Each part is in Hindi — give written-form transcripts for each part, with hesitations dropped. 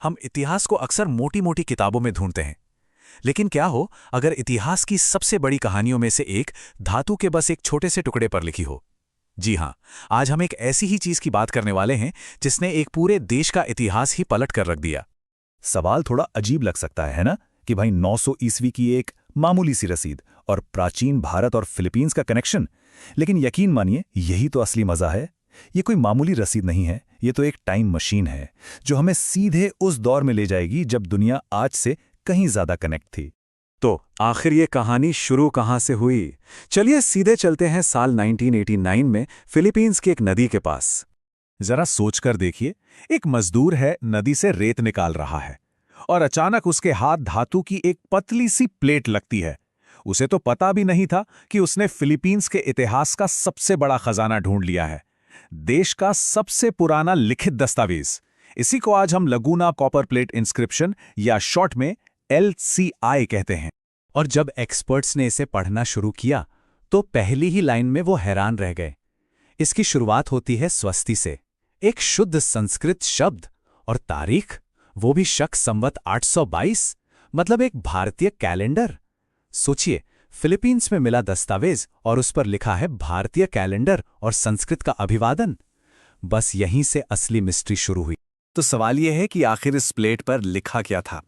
हम इतिहास को अक्सर मोटी मोटी किताबों में ढूंढते हैं, लेकिन क्या हो अगर इतिहास की सबसे बड़ी कहानियों में से एक धातु के बस एक छोटे से टुकड़े पर लिखी हो। जी हां, आज हम एक ऐसी ही चीज की बात करने वाले हैं जिसने एक पूरे देश का इतिहास ही पलट कर रख दिया। सवाल थोड़ा अजीब लग सकता है ना, कि भाई 900 ईस्वी की एक मामूली सी रसीद और प्राचीन भारत और फिलीपींस का कनेक्शन। लेकिन यकीन मानिए, यही तो असली मजा है। ये कोई मामूली रसीद नहीं है, ये तो एक टाइम मशीन है जो हमें सीधे उस दौर में ले जाएगी जब दुनिया आज से कहीं ज्यादा कनेक्ट थी। तो आखिर ये कहानी शुरू कहां से हुई? चलिए सीधे चलते हैं साल 1989 में फिलीपींस की एक नदी के पास। जरा सोचकर देखिए, एक मजदूर है, नदी से रेत निकाल रहा है और अचानक उसके हाथ धातु की एक पतली सी प्लेट लगती है। उसे तो पता भी नहीं था कि उसने फिलीपींस के इतिहास का सबसे बड़ा खजाना ढूंढ लिया है, देश का सबसे पुराना लिखित दस्तावेज। इसी को आज हम लगूना कॉपर प्लेट इंस्क्रिप्शन या शॉर्ट में LCI कहते हैं। और जब एक्सपर्ट्स ने इसे पढ़ना शुरू किया तो पहली ही लाइन में वो हैरान रह गए। इसकी शुरुआत होती है स्वस्ति से, एक शुद्ध संस्कृत शब्द, और तारीख वो भी शक संवत 822, मतलब एक भारतीय कैलेंडर। सोचिए, फिलीपींस में मिला दस्तावेज और उस पर लिखा है भारतीय कैलेंडर और संस्कृत का अभिवादन। बस यहीं से असली मिस्ट्री शुरू हुई। तो सवाल यह है कि आखिर इस प्लेट पर लिखा क्या था?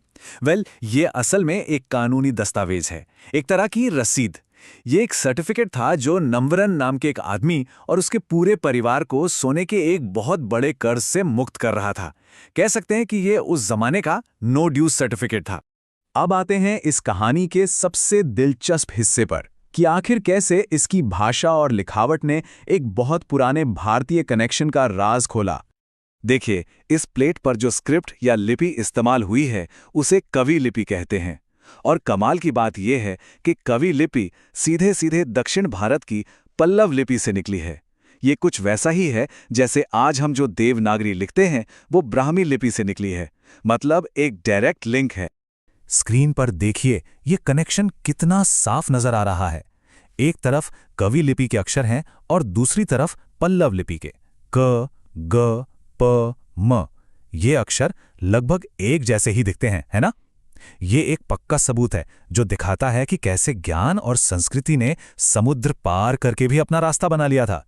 ये असल में एक कानूनी दस्तावेज है, एक तरह की रसीद। ये एक सर्टिफिकेट था जो नंबरन नाम के एक आदमी और उसके पूरे परिवार को सोने के एक बहुत बड़े कर्ज से मुक्त कर रहा था। कह सकते हैं कि ये उस जमाने का नो ड्यूज सर्टिफिकेट था। अब आते हैं इस कहानी के सबसे दिलचस्प हिस्से पर, कि आखिर कैसे इसकी भाषा और लिखावट ने एक बहुत पुराने भारतीय कनेक्शन का राज खोला। देखिए, इस प्लेट पर जो स्क्रिप्ट या लिपि इस्तेमाल हुई है उसे कवि लिपि कहते हैं। और कमाल की बात यह है कि कवि लिपि सीधे सीधे दक्षिण भारत की पल्लव लिपि से निकली है। ये कुछ वैसा ही है जैसे आज हम जो देवनागरी लिखते हैं वो ब्राह्मी लिपि से निकली है, मतलब एक डायरेक्ट लिंक है। स्क्रीन पर देखिए, ये कनेक्शन कितना साफ नजर आ रहा है। एक तरफ कवि लिपि के अक्षर हैं और दूसरी तरफ पल्लव लिपि के क, ग, प, म। ये अक्षर लगभग एक जैसे ही दिखते हैं, है ना? ये एक पक्का सबूत है जो दिखाता है कि कैसे ज्ञान और संस्कृति ने समुद्र पार करके भी अपना रास्ता बना लिया था।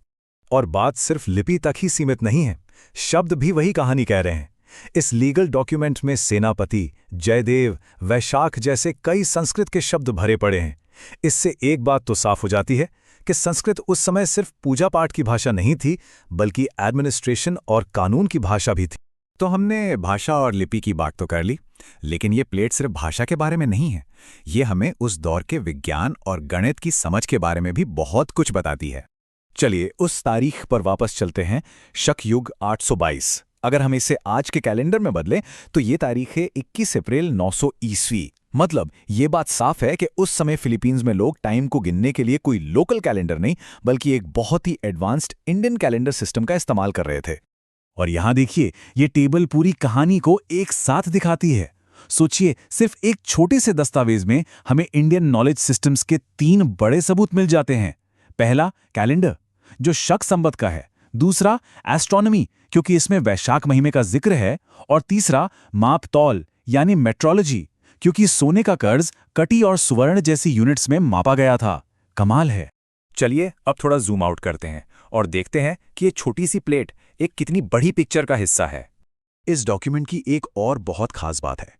और बात सिर्फ लिपि तक ही सीमित नहीं है, शब्द भी वही कहानी कह रहे हैं। इस लीगल डॉक्यूमेंट में सेनापति, जयदेव, वैशाख जैसे कई संस्कृत के शब्द भरे पड़े हैं। इससे एक बात तो साफ हो जाती है कि संस्कृत उस समय सिर्फ पूजा पाठ की भाषा नहीं थी, बल्कि एडमिनिस्ट्रेशन और कानून की भाषा भी थी। तो हमने भाषा और लिपि की बात तो कर ली, लेकिन ये प्लेट सिर्फ भाषा के बारे में नहीं है। ये हमें उस दौर के विज्ञान और गणित की समझ के बारे में भी बहुत कुछ बताती है। चलिए उस तारीख पर वापस चलते हैं, शक युग 822। अगर हम इसे आज के कैलेंडर में बदलें तो ये तारीख है 21 अप्रैल 900 ईस्वी। मतलब ये बात साफ है कि उस समय फिलीपींस में लोग टाइम को गिनने के लिए कोई लोकल कैलेंडर नहीं, बल्कि एक बहुत ही एडवांस्ड इंडियन कैलेंडर सिस्टम का इस्तेमाल कर रहे थे। और यहां देखिए, ये टेबल पूरी कहानी को एक साथ दिखाती है। सोचिए, सिर्फ एक छोटे से दस्तावेज में हमें इंडियन नॉलेज सिस्टम्स के 3 बड़े सबूत मिल जाते हैं। पहला, कैलेंडर जो शक संवत का है। दूसरा, एस्ट्रोनॉमी, क्योंकि इसमें वैशाख महीने का जिक्र है। और तीसरा, माप तौल यानी मेट्रोलॉजी, क्योंकि सोने का कर्ज कटी और सुवर्ण जैसी यूनिट्स में मापा गया था। कमाल है। चलिए अब थोड़ा जूम आउट करते हैं और देखते हैं कि ये छोटी सी प्लेट एक कितनी बड़ी पिक्चर का हिस्सा है। इस डॉक्यूमेंट की एक और बहुत खास बात है,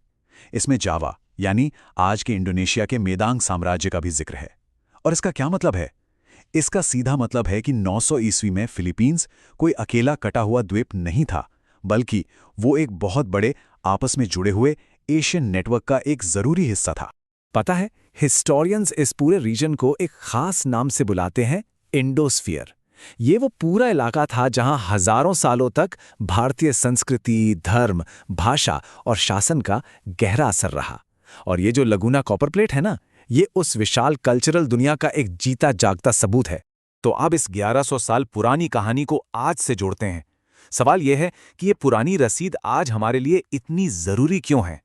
इसमें जावा यानी आज के इंडोनेशिया के मेदांग साम्राज्य का भी जिक्र है। और इसका क्या मतलब है? इसका सीधा मतलब है कि 900 ईस्वी में फिलीपींस कोई अकेला कटा हुआ द्वीप नहीं था, बल्कि वो एक बहुत बड़े आपस में जुड़े हुए एशियन नेटवर्क का एक जरूरी हिस्सा था। पता है, हिस्टोरियंस इस पूरे रीजन को एक खास नाम से बुलाते हैं, इंडोस्फीयर। ये वो पूरा इलाका था जहां हजारों सालों तक भारतीय संस्कृति, धर्म, भाषा और शासन का गहरा असर रहा। और ये जो लगूना कॉपर प्लेट है ना, ये उस विशाल कल्चरल दुनिया का एक जीता जागता सबूत है। तो अब इस 1100 साल पुरानी कहानी को आज से जोड़ते हैं। सवाल यह है कि ये पुरानी रसीद आज हमारे लिए इतनी जरूरी क्यों है?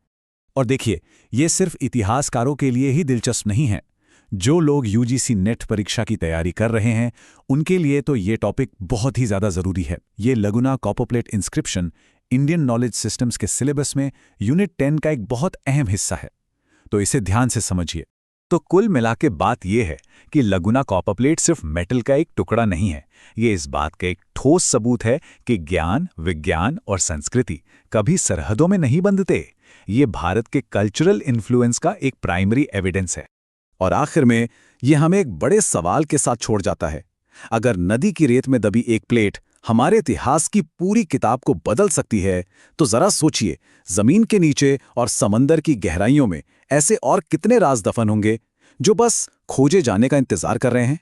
और देखिए, ये सिर्फ इतिहासकारों के लिए ही दिलचस्प नहीं है। जो लोग UGC नेट परीक्षा की तैयारी कर रहे हैं, उनके लिए तो ये टॉपिक बहुत ही ज्यादा जरूरी है। ये Laguna copper plate inscription Indian knowledge systems के सिलेबस में यूनिट 10 का एक बहुत अहम हिस्सा है, तो इसे ध्यान से समझिए। तो कुल मिला के बात यह है कि लगुना कॉपर प्लेट सिर्फ मेटल का एक टुकड़ा नहीं है, ये इस बात का एक ठोस सबूत है कि ज्ञान, विज्ञान और संस्कृति कभी सरहदों में नहीं बंधते। ये भारत के कल्चरल इन्फ्लुएंस का एक प्राइमरी एविडेंस है। और आखिर में ये हमें एक बड़े सवाल के साथ छोड़ जाता है। अगर नदी की रेत में दबी एक प्लेट हमारे इतिहास की पूरी किताब को बदल सकती है, तो जरा सोचिए, जमीन के नीचे और समंदर की गहराइयों में ऐसे और कितने राज दफन होंगे जो बस खोजे जाने का इंतजार कर रहे हैं।